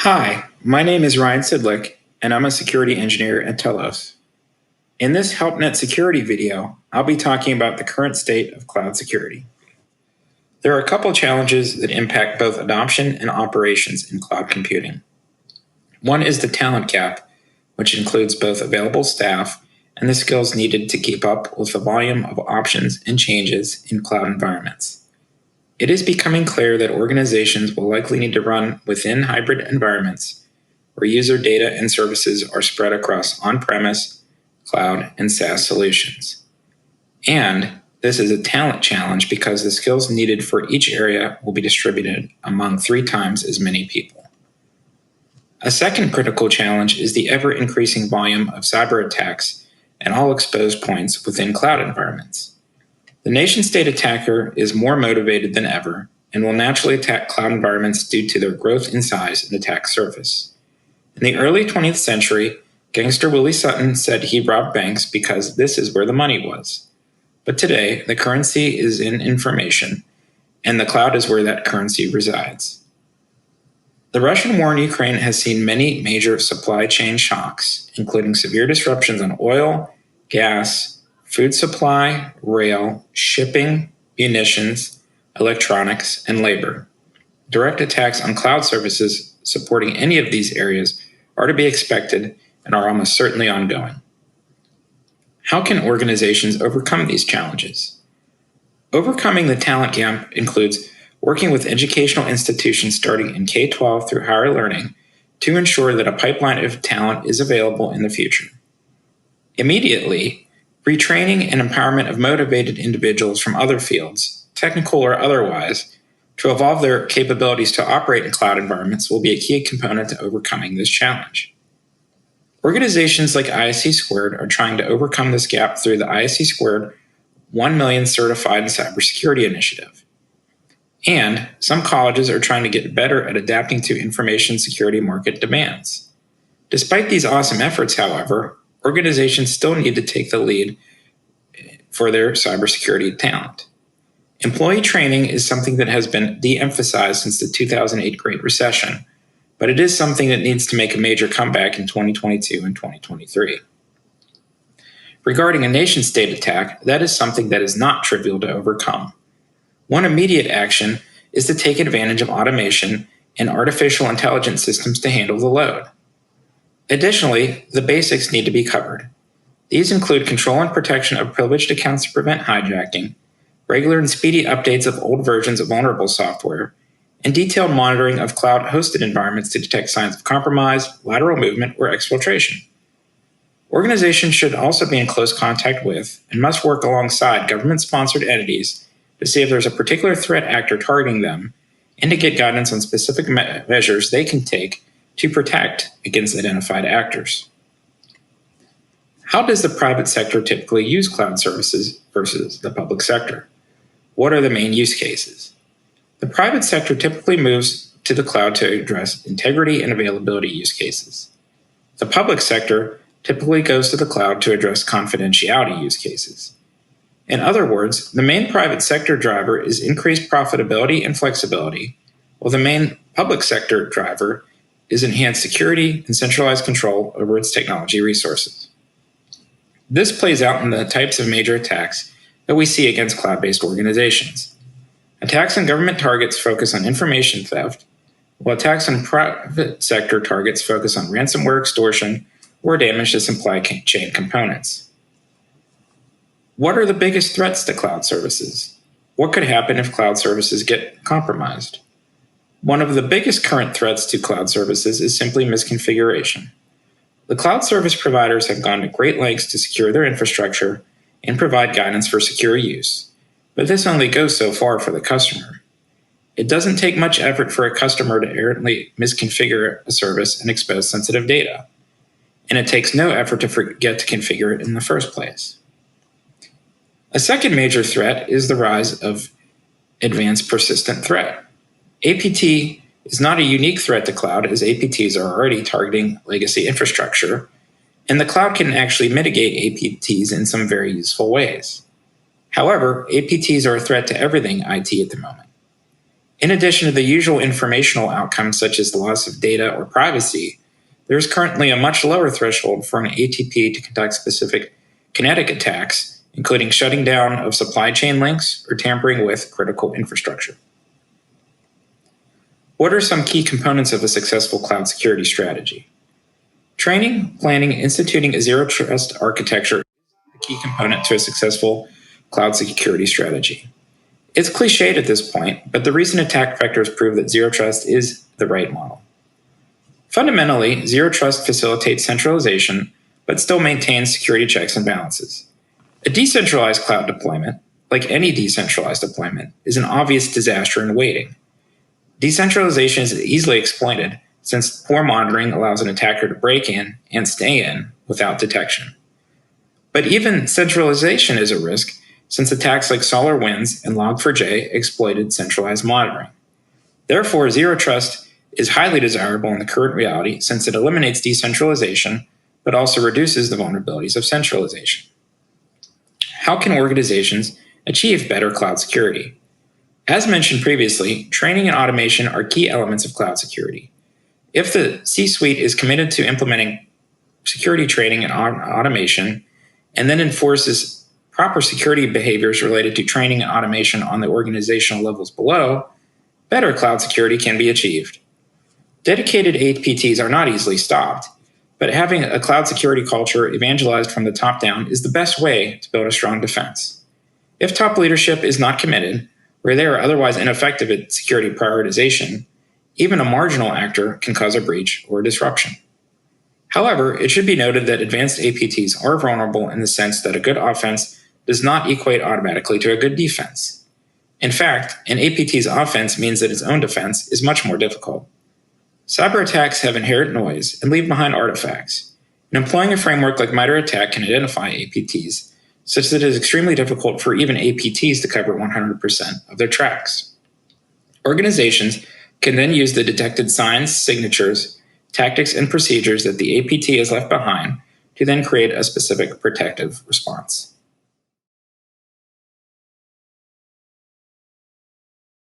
Hi, my name is Ryan Sydlik, and I'm a security engineer at Telos. In this HelpNet security video, I'll be talking about the current state of cloud security. There are a couple challenges that impact both adoption and operations in cloud computing. One is the talent gap, which includes both available staff and the skills needed to keep up with the volume of options and changes in cloud environments. It is becoming clear that organizations will likely need to run within hybrid environments where user data and services are spread across on-premise, cloud, and SaaS solutions. And this is a talent challenge because the skills needed for each area will be distributed among 3 times as many people. A second critical challenge is the ever-increasing volume of cyber attacks at all exposed points within cloud environments. The nation-state attacker is more motivated than ever and will naturally attack cloud environments due to their growth in size and attack surface. In the early 20th century, gangster Willie Sutton said he robbed banks because this is where the money was. But today, the currency is in information, and the cloud is where that currency resides. The Russian war in Ukraine has seen many major supply chain shocks, including severe disruptions on oil, gas, food supply, rail, shipping, munitions, electronics, and labor. Direct attacks on cloud services supporting any of these areas are to be expected and are almost certainly ongoing. How can organizations overcome these challenges? Overcoming the talent gap includes working with educational institutions starting in K-12 through higher learning to ensure that a pipeline of talent is available in the future. Immediately, retraining and empowerment of motivated individuals from other fields, technical or otherwise, to evolve their capabilities to operate in cloud environments will be a key component to overcoming this challenge. Organizations like ISC Squared are trying to overcome this gap through the ISC Squared 1 Million Certified Cybersecurity Initiative. And some colleges are trying to get better at adapting to information security market demands. Despite these awesome efforts, however, organizations still need to take the lead for their cybersecurity talent. Employee training is something that has been de-emphasized since the 2008 Great Recession, but it is something that needs to make a major comeback in 2022 and 2023. Regarding a nation-state attack, that is something that is not trivial to overcome. One immediate action is to take advantage of automation and artificial intelligence systems to handle the load. Additionally, the basics need to be covered. These include control and protection of privileged accounts to prevent hijacking, regular and speedy updates of old versions of vulnerable software, and detailed monitoring of cloud-hosted environments to detect signs of compromise, lateral movement, or exfiltration. Organizations should also be in close contact with and must work alongside government-sponsored entities to see if there's a particular threat actor targeting them and to get guidance on specific measures they can take to protect against identified actors. How does the private sector typically use cloud services versus the public sector? What are the main use cases? The private sector typically moves to the cloud to address integrity and availability use cases. The public sector typically goes to the cloud to address confidentiality use cases. In other words, the main private sector driver is increased profitability and flexibility, while the main public sector driver is enhanced security and centralized control over its technology resources. This plays out in the types of major attacks that we see against cloud-based organizations. Attacks on government targets focus on information theft, while attacks on private sector targets focus on ransomware extortion or damage to supply chain components. What are the biggest threats to cloud services? What could happen if cloud services get compromised? One of the biggest current threats to cloud services is simply misconfiguration. The cloud service providers have gone to great lengths to secure their infrastructure and provide guidance for secure use, but this only goes so far for the customer. It doesn't take much effort for a customer to errantly misconfigure a service and expose sensitive data, and it takes no effort to forget to configure it in the first place. A second major threat is the rise of advanced persistent threat. APT is not a unique threat to cloud, as APTs are already targeting legacy infrastructure, and the cloud can actually mitigate APTs in some very useful ways. However, APTs are a threat to everything IT at the moment. In addition to the usual informational outcomes such as the loss of data or privacy, there is currently a much lower threshold for an ATP to conduct specific kinetic attacks, including shutting down of supply chain links or tampering with critical infrastructure. What are some key components of a successful cloud security strategy? Training, planning, and instituting a zero-trust architecture is a key component to a successful cloud security strategy. It's cliched at this point, but the recent attack vectors prove that zero trust is the right model. Fundamentally, zero trust facilitates centralization, but still maintains security checks and balances. A decentralized cloud deployment, like any decentralized deployment, is an obvious disaster in waiting. Decentralization is easily exploited, since poor monitoring allows an attacker to break in and stay in without detection. But even centralization is a risk, since attacks like SolarWinds and Log4j exploited centralized monitoring. Therefore, zero trust is highly desirable in the current reality, since it eliminates decentralization, but also reduces the vulnerabilities of centralization. How can organizations achieve better cloud security? As mentioned previously, training and automation are key elements of cloud security. If the C-suite is committed to implementing security training and automation, and then enforces proper security behaviors related to training and automation on the organizational levels below, better cloud security can be achieved. Dedicated APTs are not easily stopped, but having a cloud security culture evangelized from the top down is the best way to build a strong defense. If top leadership is not committed, or they are otherwise ineffective at security prioritization, even a marginal actor can cause a breach or a disruption. However, it should be noted that advanced APTs are vulnerable in the sense that a good offense does not equate automatically to a good defense. In fact, an APT's offense means that its own defense is much more difficult. Cyber attacks have inherent noise and leave behind artifacts. And employing a framework like MITRE ATT&CK can identify APTs, such that it is extremely difficult for even APTs to cover 100% of their tracks. Organizations can then use the detected signs, signatures, tactics, and procedures that the APT has left behind to then create a specific protective response.